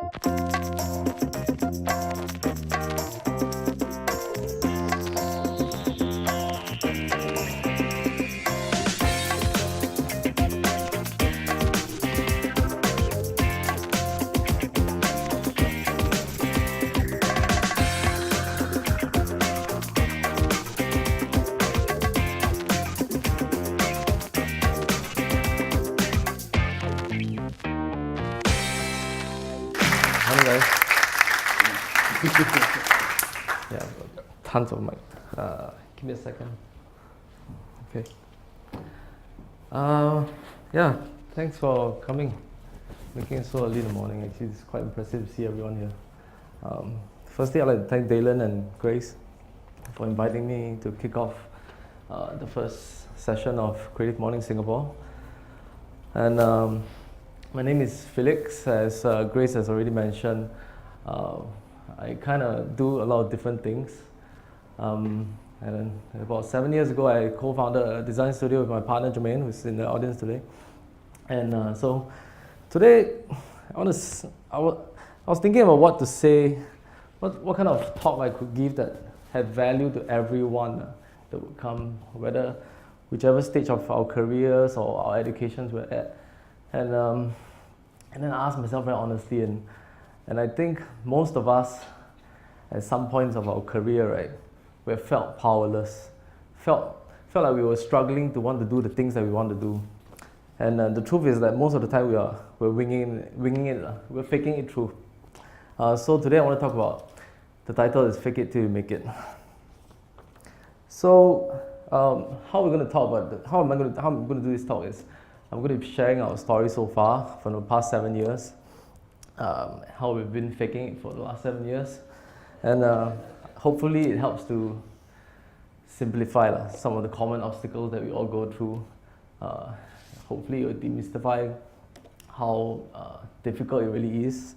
Guys. Yeah, tons of mic. Give me a second. Okay. Yeah, thanks for coming. Making it so early in the morning. Actually, it's quite impressive to see everyone here. Firstly, I'd like to thank Dalen and Grace for inviting me to kick off the first session of Creative Mornings Singapore. And my name is Felix. As Grace has already mentioned, I kind of do a lot of different things. And then about 7 years ago, I co-founded a design studio with my partner Jermaine, who's in the audience today. And so today, I was thinking about what to say, what kind of talk I could give that had value to everyone that would come, whichever stage of our careers or our educations we're at. And then I asked myself very honestly, and I think most of us, at some points of our career, right, we have felt powerless, felt like we were struggling to want to do the things that we want to do. And the truth is that most of the time we're winging it, we're faking it through. So today I want to talk about, the title is Fake It Till You Make It. So how I'm going to do this talk is, I'm going to be sharing our story so far from the past 7 years, how we've been faking it for the last 7 years, and hopefully it helps to simplify some of the common obstacles that we all go through. Hopefully it will demystify how difficult it really is,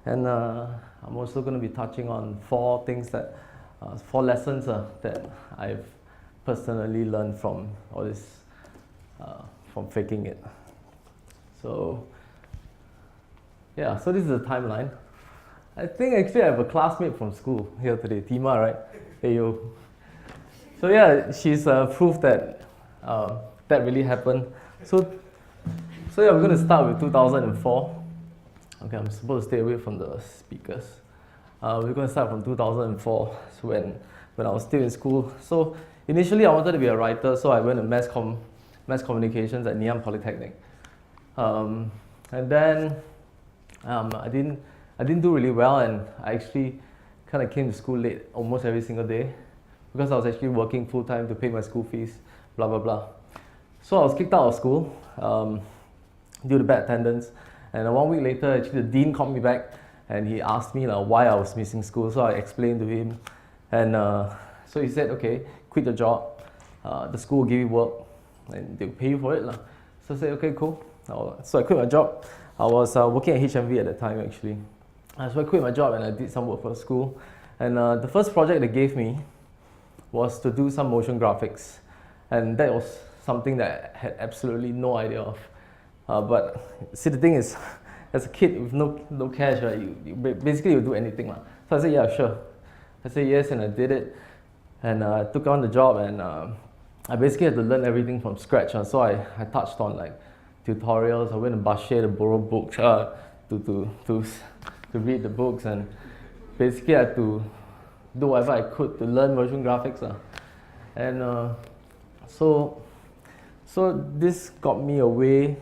and I'm also going to be touching on four lessons that I've personally learned from all this. From faking it. So yeah, so this is the timeline. I think actually I have a classmate from school here today, Tima, right? Hey yo. So yeah, she's proof that that really happened. So yeah, we're going to start with 2004. Okay, I'm supposed to stay away from the speakers. We're going to start from 2004, so when I was still in school. So initially I wanted to be a writer, so I went to mass communications at Ngee Ann Polytechnic, and then I didn't do really well, and I actually kind of came to school late almost every single day because I was actually working full time to pay my school fees, blah blah blah. So I was kicked out of school due to bad attendance, and 1 week later, actually the dean called me back and he asked me why I was missing school. So I explained to him, and so he said, okay, quit your job, the school will give you work and they'll pay you for it. So I said, okay, cool. So I quit my job. I was working at HMV at that time actually. So I quit my job and I did some work for the school. And the first project they gave me was to do some motion graphics. And that was something that I had absolutely no idea of. But see, the thing is, as a kid with no cash, right, you basically you do anything. So I said, yeah, sure. I said yes, and I did it. And I took on the job, and I basically had to learn everything from scratch. So I touched on tutorials. I went to Bashe to borrow books to read the books, and basically I had to do whatever I could to learn motion graphics. And so this got me away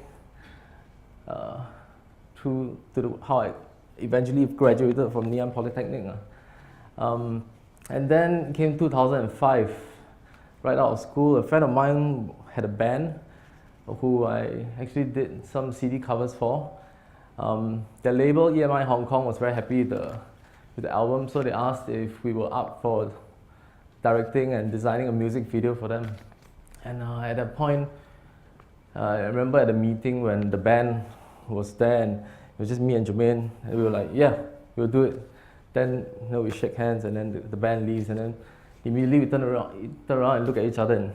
to how I eventually graduated from Ngee Ann Polytechnic. And then came 2005, right out of school. A friend of mine had a band who I actually did some CD covers for. The label EMI Hong Kong was very happy with the album, so they asked if we were up for directing and designing a music video for them. And at that point, I remember at a meeting when the band was there and it was just me and Jermaine, and we were like, yeah, we'll do it. Then we shake hands, and then the band leaves, and then immediately we turn around and look at each other and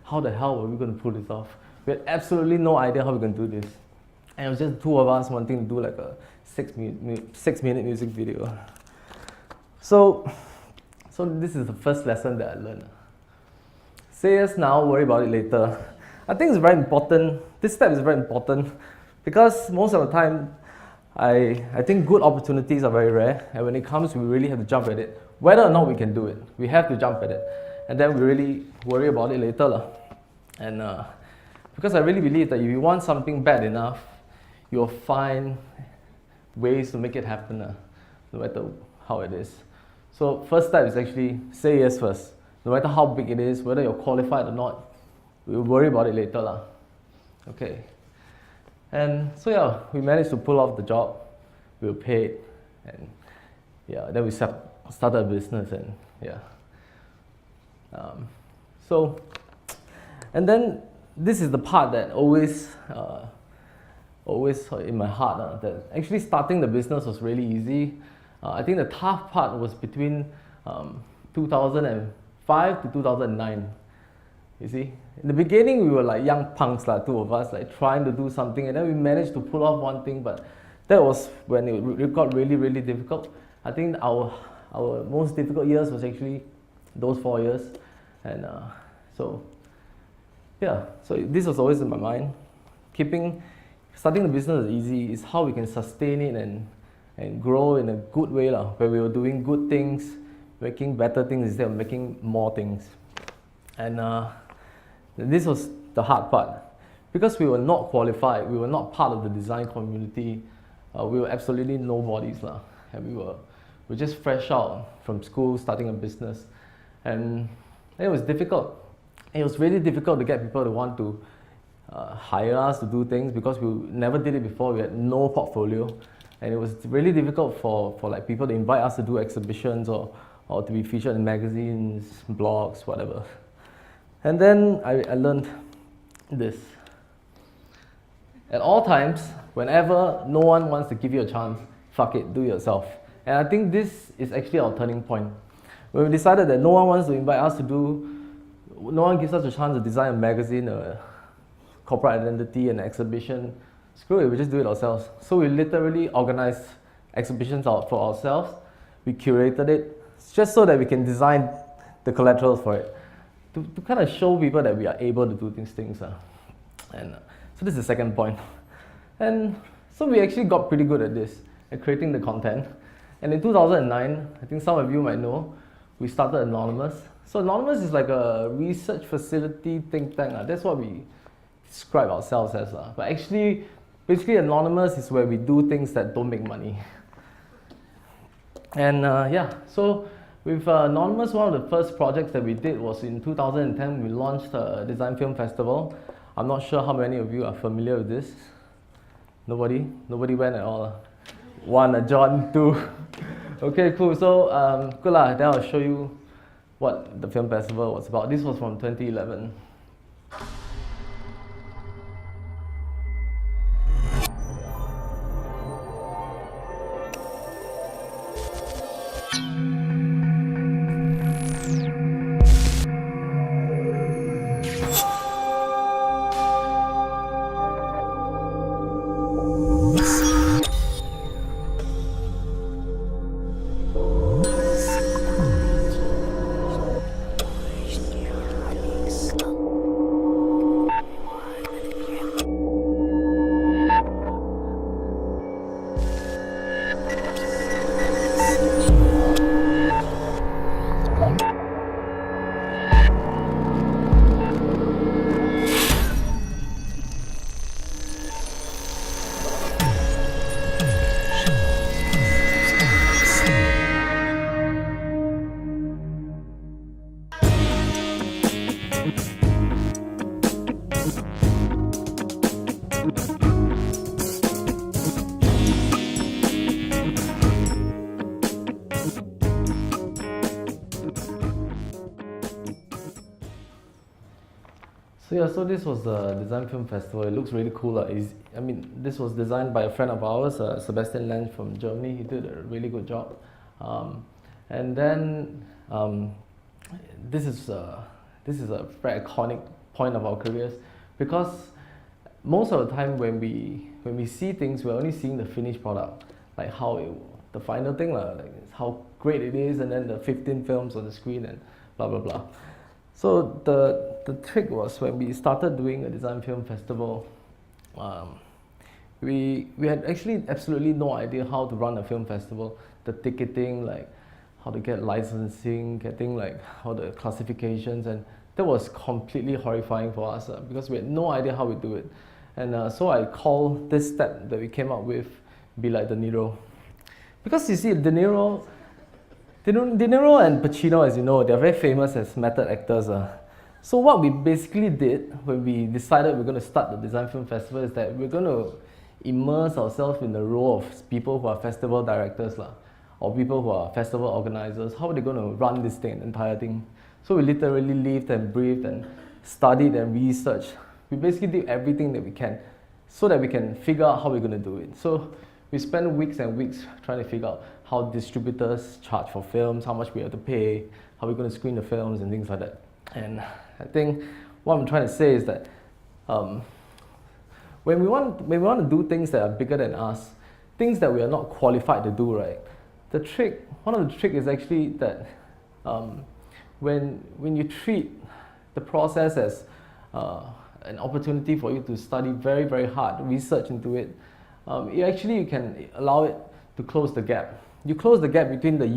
how the hell were we going to pull this off? We had absolutely no idea how we're going to do this. and it was just two of us wanting to do like a 6-minute music video. So this is the first lesson that I learned. Say yes now, worry about it later. I think it's very important. This step is very important because most of the time, I think good opportunities are very rare, and when it comes, we really have to jump at it. Whether or not we can do it, we have to jump at it, and then we really worry about it later. And because I really believe that if you want something bad enough, you'll find ways to make it happen, no matter how it is. So first step is actually say yes first. No matter how big it is, whether you're qualified or not, we'll worry about it later. Okay. And so yeah, we managed to pull off the job. We were paid, and yeah, then we started a business, and yeah. And then this is the part that always in my heart, that actually starting the business was really easy. I think the tough part was between 2005 to 2009. You see, in the beginning we were like young punks, two of us, like trying to do something, and then we managed to pull off one thing, but that was when it got really, really difficult. I think our most difficult years was actually those 4 years, and so this was always in my mind. Starting the business is easy. It's how we can sustain it and grow in a good way, where we were doing good things, making better things instead of making more things. And this was the hard part. Because we were not qualified, we were not part of the design community, we were absolutely nobodies, and we were just fresh out from school, starting a business. And it was difficult. It was really difficult to get people to want to hire us to do things because we never did it before. We had no portfolio, and it was really difficult for like people to invite us to do exhibitions or to be featured in magazines, blogs, whatever. And then I learned this. At all times, whenever no one wants to give you a chance, fuck it, do it yourself. And I think this is actually our turning point. When we decided that no one gives us a chance to design a magazine, a corporate identity, and an exhibition, screw it, we just do it ourselves. So we literally organized exhibitions out for ourselves. We curated it just so that we can design the collaterals for it, to kind of show people that we are able to do these things. And so this is the second point. And so we actually got pretty good at this, at creating the content. And in 2009, I think some of you might know, we started Anonymous. So Anonymous is like a research facility think tank. That's what we describe ourselves as. But actually, basically Anonymous is where we do things that don't make money. And so with Anonymous, one of the first projects that we did was in 2010, we launched a design film festival. I'm not sure how many of you are familiar with this. Nobody? Nobody went at all? One, John, two. Okay, cool. So good luck. Then I'll show you what the film festival was about. This was from 2011. So this was the Design Film Festival. It looks really cool. This was designed by a friend of ours, Sebastian Lenz from Germany. He did a really good job. And then this is a very iconic point of our careers, because most of the time when we when we see things, we're only seeing the finished product, like the final thing, like how great it is, and then the 15 films on the screen and blah blah blah. So the trick was when we started doing a design film festival, we had actually absolutely no idea how to run a film festival, the ticketing, like how to get licensing, getting like all the classifications, and that was completely horrifying for us because we had no idea how we do it. And so I call this step that we came up with be like De Niro. Because you see, De Niro and Pacino, as you know, they're very famous as method actors. So what we basically did when we decided we're going to start the Design Film Festival is that we're going to immerse ourselves in the role of people who are festival directors, or people who are festival organizers. How are they going to run this thing, the entire thing? So we literally lived and breathed and studied and researched. We basically did everything that we can so that we can figure out how we're going to do it. So we spent weeks and weeks trying to figure out how distributors charge for films, how much we have to pay, how we're going to screen the films and things like that. And I think what I'm trying to say is that when we want to do things that are bigger than us, things that we are not qualified to do, right? One of the trick is actually that when you treat the process as an opportunity for you to study very, very hard, research into it, you can allow it to close the gap. You close the gap between the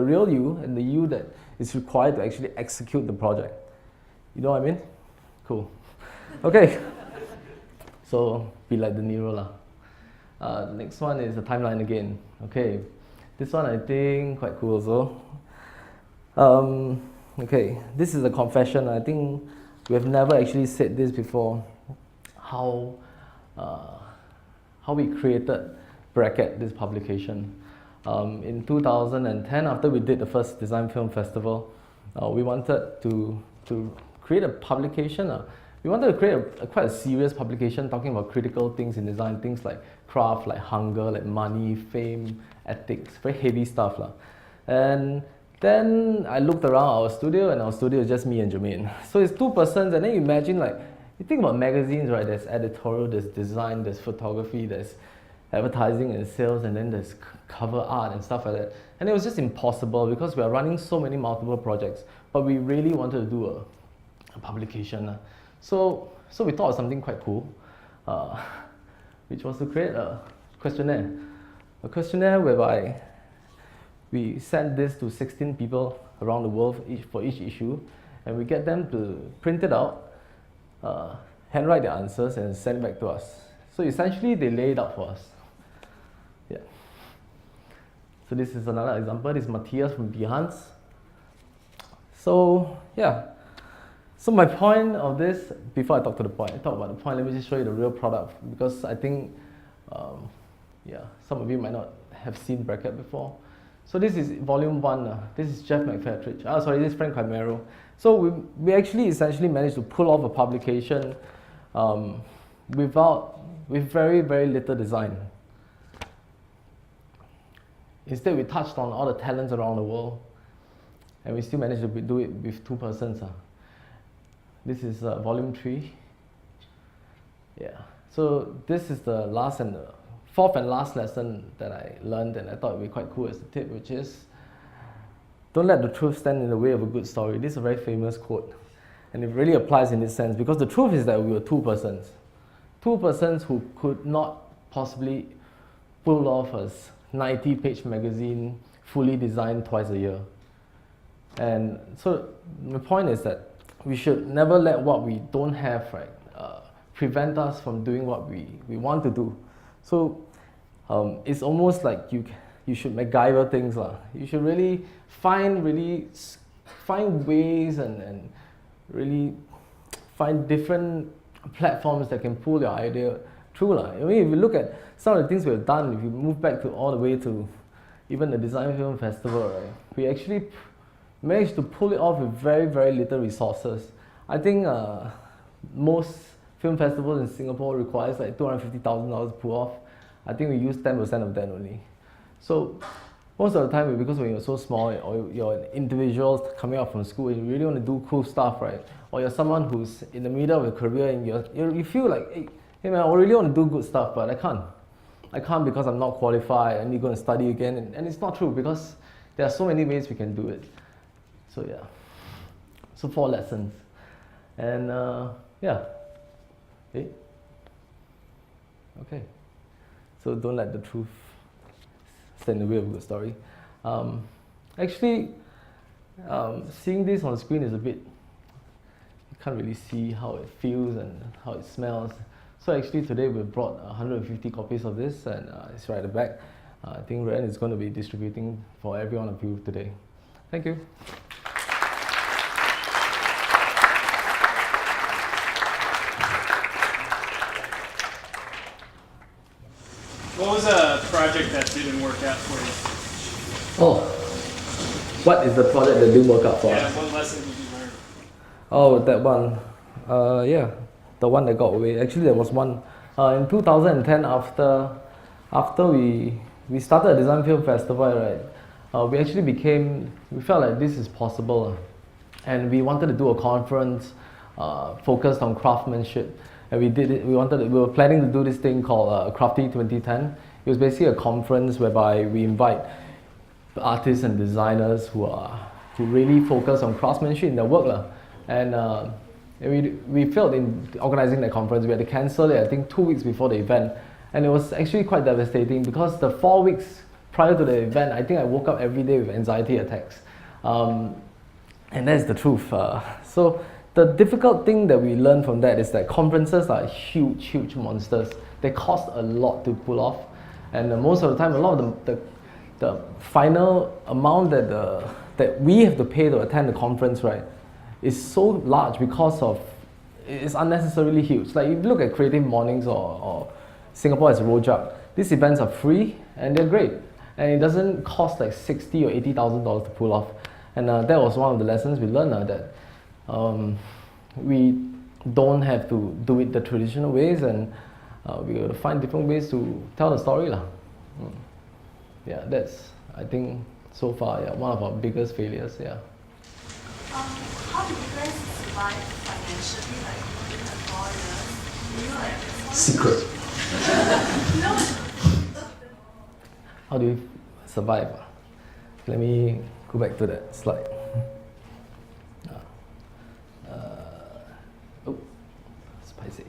real you, and the you that is required to actually execute the project. You know what I mean? Cool. Okay. So be like De Niro. The next one is the timeline again. Okay. This one I think quite cool also. Okay, this is a confession. I think we have never actually said this before. How we created Bracket, this publication. In 2010, after we did the first Design Film Festival, we wanted to create a publication. We wanted to create quite a serious publication talking about critical things in design, things like craft, like hunger, like money, fame, ethics, very heavy stuff. And then I looked around our studio, and our studio is just me and Jermaine. So it's two persons, and then you imagine, like, you think about magazines, right? There's editorial, there's design, there's photography, there's advertising and sales, and then there's cover art and stuff like that. And it was just impossible because we are running so many multiple projects, but we really wanted to do a publication. So we thought of something quite cool, which was to create a questionnaire whereby we send this to 16 people around the world for each issue, and we get them to print it out, handwrite their answers, and send it back to us. So essentially, they lay it out for us. Yeah. So this is another example. This is Matthias from Behance. So yeah. So my point of this, before I talk about the point, let me just show you the real product, because I think, some of you might not have seen Bracket before. So this is volume 1. This is Jeff McFatridge. This is Frank Camero. So we actually essentially managed to pull off a publication with very, very little design. Instead, we touched on all the talents around the world, and we still managed to do it with 2 persons. This is volume 3. Yeah. So this is the fourth and last lesson that I learned, and I thought it would be quite cool as a tip, which is, don't let the truth stand in the way of a good story. This is a very famous quote, and it really applies in this sense, because the truth is that we were 2 persons. 2 persons who could not possibly pull off a 90-page magazine fully designed twice a year. And so the point is that we should never let what we don't have, right, prevent us from doing what we want to do. So it's almost like you should MacGyver things. You should really find ways and really find different platforms that can pull your idea through. I mean, if you look at some of the things we've done, if you move back all the way to even the Design Film Festival, right, we actually managed to pull it off with very, very little resources. I think most film festivals in Singapore requires like $250,000 to pull off. I think we used 10% of that only. So most of the time, because when you're so small, or you're an individual coming out from school and you really want to do cool stuff, right? Or you're someone who's in the middle of a career and you feel like, hey, hey man, I really want to do good stuff, but I can't. I can't because I'm not qualified. I need to go and study again. And it's not true because there are so many ways we can do it. So yeah. So 4 lessons. And yeah. Hey. Okay. So don't let the truth stand in the way of a good story. Actually, seeing this on the screen is a bit, you can't really see how it feels and how it smells. So actually today we brought 150 copies of this, and it's right at the back. I think Ren is going to be distributing for every one of you today. Thank you. What was a project that didn't work out for you? Oh, what is the project that didn't work out for us? Yeah, what lesson did you learn? Oh, that one. Yeah, the one that got away. Actually, there was one in 2010 after we started a design film festival, right? We actually we felt like this is possible, and we wanted to do a conference focused on craftsmanship. And we did it. We were planning to do this thing called Crafty 2010. It was basically a conference whereby we invite artists and designers who really focus on craftsmanship in their work, and we failed in organizing that conference. We had to cancel it, I think, 2 weeks before the event, and it was actually quite devastating because the 4 weeks prior to the event, I think I woke up every day with anxiety attacks, and that's the truth. So the difficult thing that we learned from that is that conferences are huge monsters. They cost a lot to pull off, and most of the time, a lot of the final amount that we have to pay to attend the conference, right, is so large because of it's unnecessarily huge. Like if you look at CreativeMornings or Singapore as a Rojak, these events are free and they're great, and it doesn't cost like $60,000 or $80,000 to pull off. And that was one of the lessons we learned, that we don't have to do it the traditional ways, and we got to find different ways to tell the story. Yeah, that's, I think, so far, one of our biggest failures. Yeah. How do you guys survive financially, like within the 4 years? Secret. No. How do you survive? Let me go back to that slide. Oh, spicy.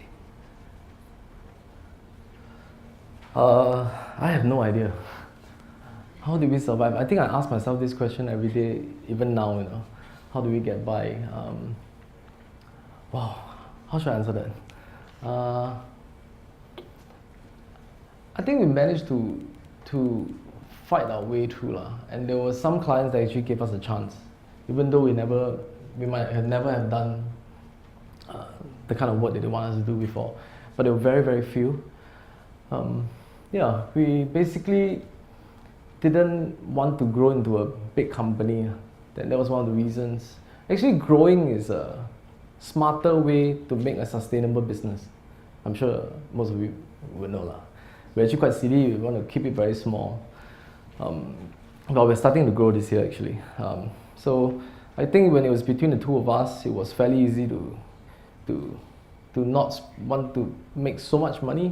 I have no idea. How do we survive? I think I ask myself this question every day, even now, How do we get by? Wow, how should I answer that? I think we managed to fight our way through, and there were some clients that actually gave us a chance, even though we might have never have done the kind of work that they want us to do before, but there were very few. We basically didn't want to grow into a big company. Then that was one of the reasons. Actually, growing is a smarter way to make a sustainable business. I'm sure most of you would know. We're actually quite silly. We want to keep it very small. But we're starting to grow this year, actually. So I think when it was between the two of us, it was fairly easy to not want to make so much money.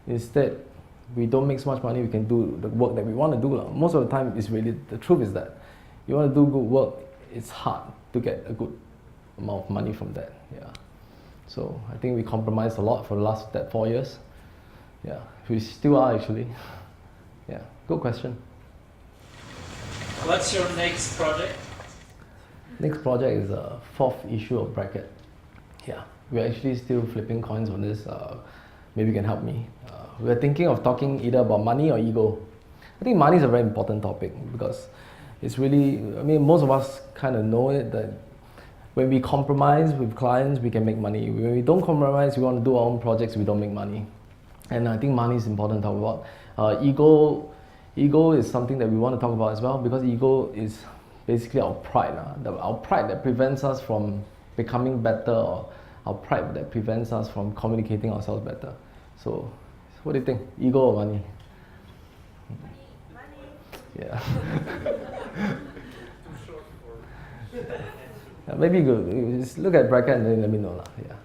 Instead, we don't make so much money, we can do the work that we want to do. Most of the time, the truth is that you want to do good work, it's hard to get a good amount of money from that. Yeah. So I think we compromised a lot for the last 4 years. Yeah, we still are actually. Yeah, good question. What's your next project? Next project is a 4th issue of Bracket. Yeah, we're actually still flipping coins on this. Maybe you can help me. We're thinking of talking either about money or ego. I think money is a very important topic because it's really, most of us kind of know it, that when we compromise with clients, we can make money. When we don't compromise, we want to do our own projects, we don't make money. And I think money is important to talk about. Ego is something that we want to talk about as well, because ego is basically our pride. Our pride that prevents us from becoming better, or our pride that prevents us from communicating ourselves better. So, what do you think? Ego or money? Money. Yeah. Yeah, maybe you just look at Bracket and then let me know. Yeah.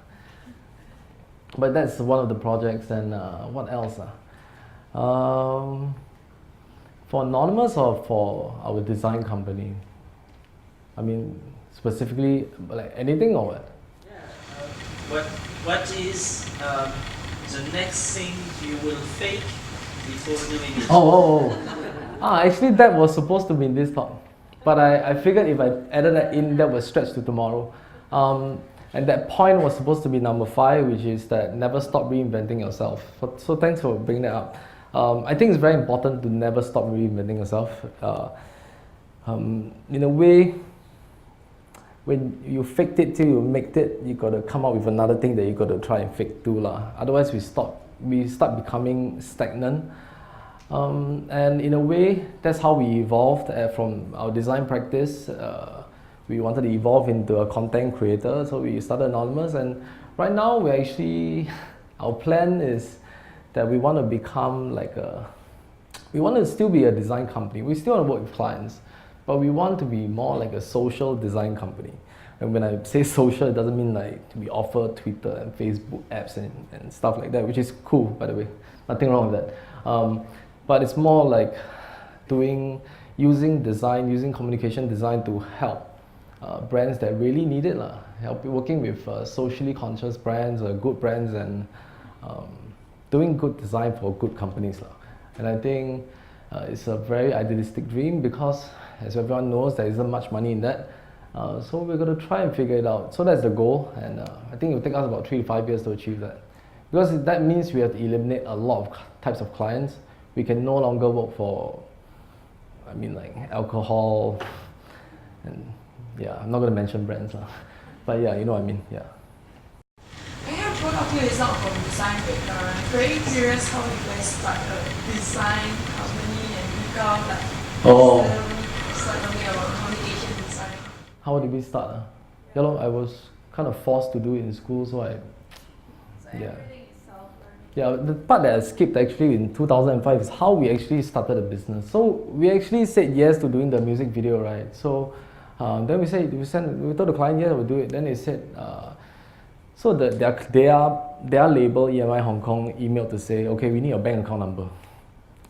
but that's one of the projects. And what else? For Anonymous or for our design company? I mean, specifically, like anything or what? Yeah. What is the next thing you will fake before doing it? Actually, that was supposed to be in this talk, but I figured if I added that in, that would stretch to tomorrow. And that point was supposed to be number 5, which is that never stop reinventing yourself. So thanks for bringing that up. I think it's very important to never stop reinventing yourself. In a way, when you faked it till you make it, you got to come up with another thing that you got to try and fake too lah. Otherwise, we start becoming stagnant. And in a way, that's how we evolved from our design practice. We wanted to evolve into a content creator, so we started Anonymous. And right now, our plan is that we want to become we want to still be a design company. We still want to work with clients, but we want to be more like a social design company. And when I say social, it doesn't mean like we offer Twitter and Facebook apps and stuff like that, which is cool, by the way. Nothing wrong with that. But it's more like using design, using communication design to help brands that really need it, working with socially conscious brands or good brands, and doing good design for good companies. And I think it's a very idealistic dream because, as everyone knows, there isn't much money in that. So we're going to try and figure it out. So that's the goal, and I think it will take us about 3 to 5 years to achieve that. Because that means we have to eliminate a lot of types of clients. We can no longer work for, like alcohol, and yeah, I'm not going to mention brands, but yeah, you know what I mean, yeah. I have one of you is not from design background. I'm very curious how you guys start a design company and become start learning about communication design. How did we start? I was kind of forced to do it in school, so yeah. Yeah, the part that I skipped actually in 2005 is how we actually started a business. So we actually said yes to doing the music video, right? So then we told the client, yeah, we'll do it. Then they said, so their label, EMI Hong Kong, emailed to say, okay, we need your bank account number.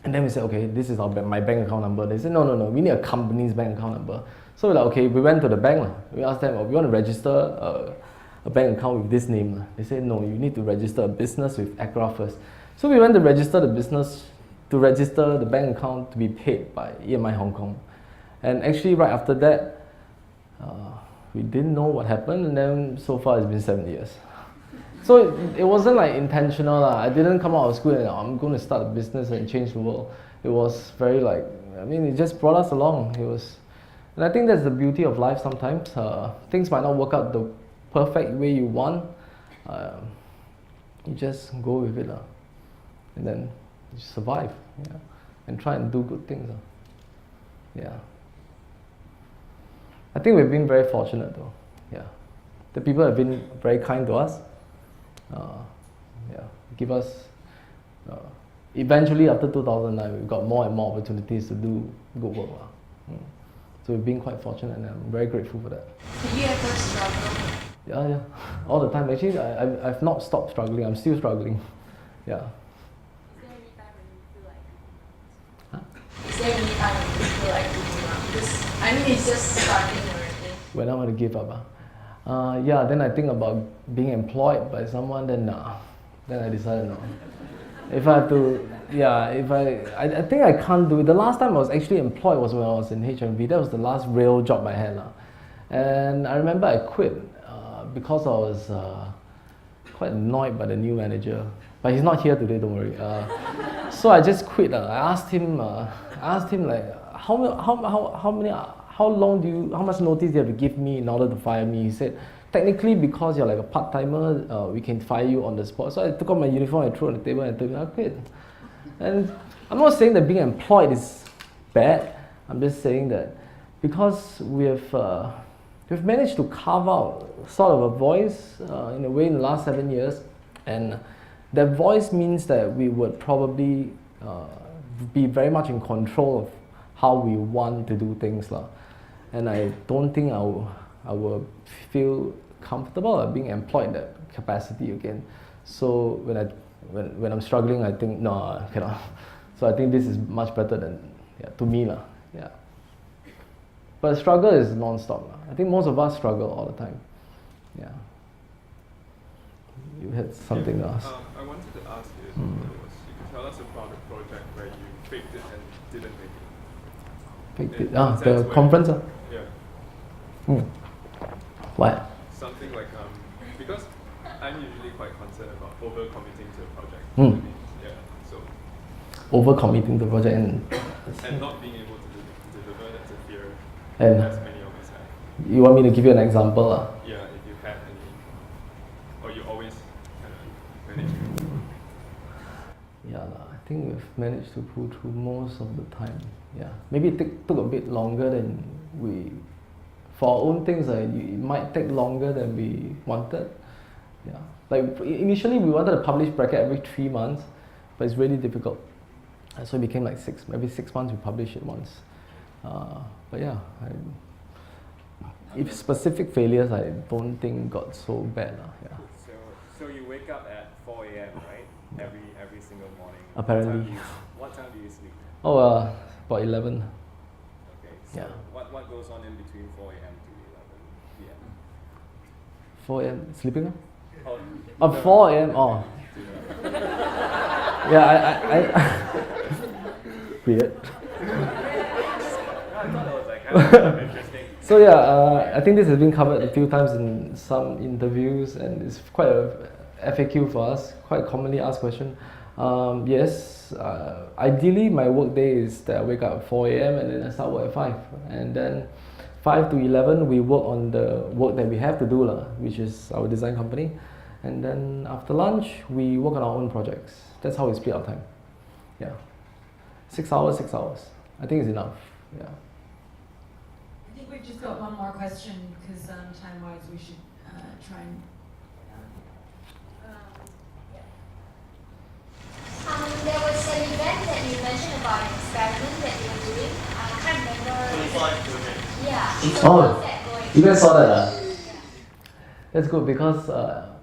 And then we said, okay, this is my bank account number. They said, no, we need a company's bank account number. So we're like, okay, we went to the bank. We asked them, we want to register a bank account with this name. They said, no, you need to register a business with ACRA first. So we went to register the business, to register the bank account to be paid by EMI Hong Kong. And actually right after that, we didn't know what happened, and then so far it's been 7 years. So it wasn't like intentional. I didn't come out of school and I'm going to start a business and change the world. It was very it just brought us along. And I think that's the beauty of life sometimes. Things might not work out the perfect way you want. You just go with it. And then you survive. Yeah? And try and do good things. Yeah. I think we've been very fortunate though. Yeah. The people have been very kind to us. Give us eventually after 2009 we've got more and more opportunities to do good work. So we've been quite fortunate, and I'm very grateful for that. Did you ever struggle? Yeah, all the time. Actually, I've not stopped struggling. I'm still struggling. Yeah. Is there any time when you feel like giving up? Because it's just starting already. When I want to give up, then I think about being employed by someone. Then I decided no. If I have to, I think I can't do it. The last time I was actually employed was when I was in HMV. That was the last real job I had. And I remember I quit because I was quite annoyed by the new manager. But he's not here today, don't worry. So I just quit. I asked him like, how much notice do you have to give me in order to fire me? He said, technically, because you're like a part-timer, we can fire you on the spot. So I took out my uniform, I threw it on the table, and I told him, I quit. And I'm not saying that being employed is bad. I'm just saying that because we've managed to carve out sort of a voice in a way in the last 7 years, and that voice means that we would probably be very much in control of how we want to do things. And I don't think I will feel comfortable being employed in that capacity again. So when I'm struggling, I think no, I cannot. So I think this is much better than to me lah. Yeah. But struggle is non-stop lah. I think most of us struggle all the time. Yeah. You had something to ask. I wanted to ask you if you could tell us about a project where you faked it and didn't make it. Faked it? The conference? Yeah. What? Something like, because I'm usually quite concerned about over-committing to a project. Yeah, so. Over-committing to the project and not being able to deliver, that's a fear and as many of us have. You want me to give you an example? Yeah, if you had any, or you always kind of manage to. Yeah, I think we've managed to pull through most of the time. Yeah, maybe it took a bit longer than we. For our own things, it might take longer than we wanted. Yeah, like initially we wanted to publish bracket every 3 months, but it's really difficult. So it became like every 6 months we publish it once. But yeah, if specific failures, I don't think got so bad. Yeah. So you wake up at 4 a.m., right? Every single morning. Apparently. What time do you sleep? Oh, about 11. Okay. So Yeah. what goes on in between 4 a.m. to 11 p.m.? 4 a.m. sleeping? Oh, 4 a.m. Oh. Yeah, I weird. I thought it was like kind of interesting. So yeah, I think this has been covered a few times in some interviews, and it's quite a FAQ for us, quite a commonly asked question. Yes, ideally my work day is that I wake up at 4 a.m. and then I start work at 5. And then 5 to 11 we work on the work that we have to do, which is our design company. And then after lunch we work on our own projects. That's how we split our time. Yeah. 6 hours, 6 hours. I think it's enough. Yeah. I think we've just got one more question because time-wise we should try and. There was an event that you mentioned about an experiment that you were doing. I can't remember. Yeah. So how's that going? You guys saw that? That's good because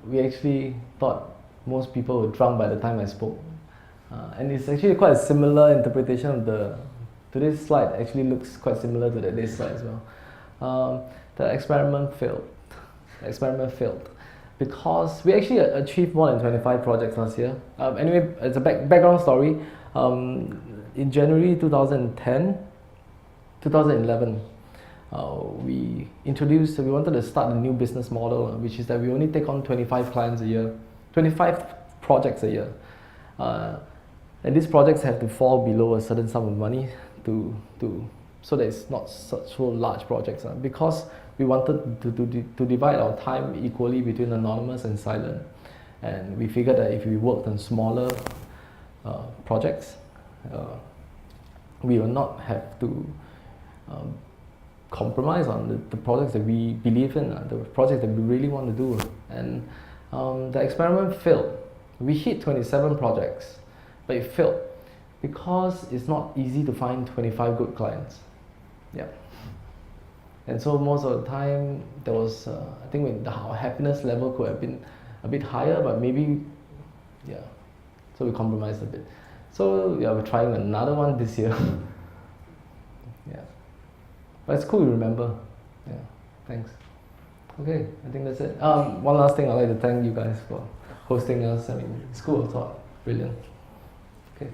we actually thought most people were drunk by the time I spoke. And it's actually quite a similar interpretation of today's slide actually looks quite similar to today's slide as well. The experiment failed. Because we actually achieved more than 25 projects last year. Anyway, it's a background story. In January 2011, we wanted to start a new business model, which is that we only take on 25 clients a year, 25 projects a year. And these projects have to fall below a certain sum of money so that it's not such large projects. Because we wanted to divide our time equally between anonymous and silent. And we figured that if we worked on smaller projects, we will not have to compromise on the projects that we believe in, the projects that we really want to do. And the experiment failed. We hit 27 projects, but it failed because it's not easy to find 25 good clients. Yeah. And so most of the time there was, I think our happiness level could have been a bit higher, but maybe, yeah. So we compromised a bit. So yeah, we're trying another one this year. Yeah. But it's cool you remember. Yeah, thanks. Okay, I think that's it. One last thing, I'd like to thank you guys for hosting us. I mean, school of thought, brilliant. Okay.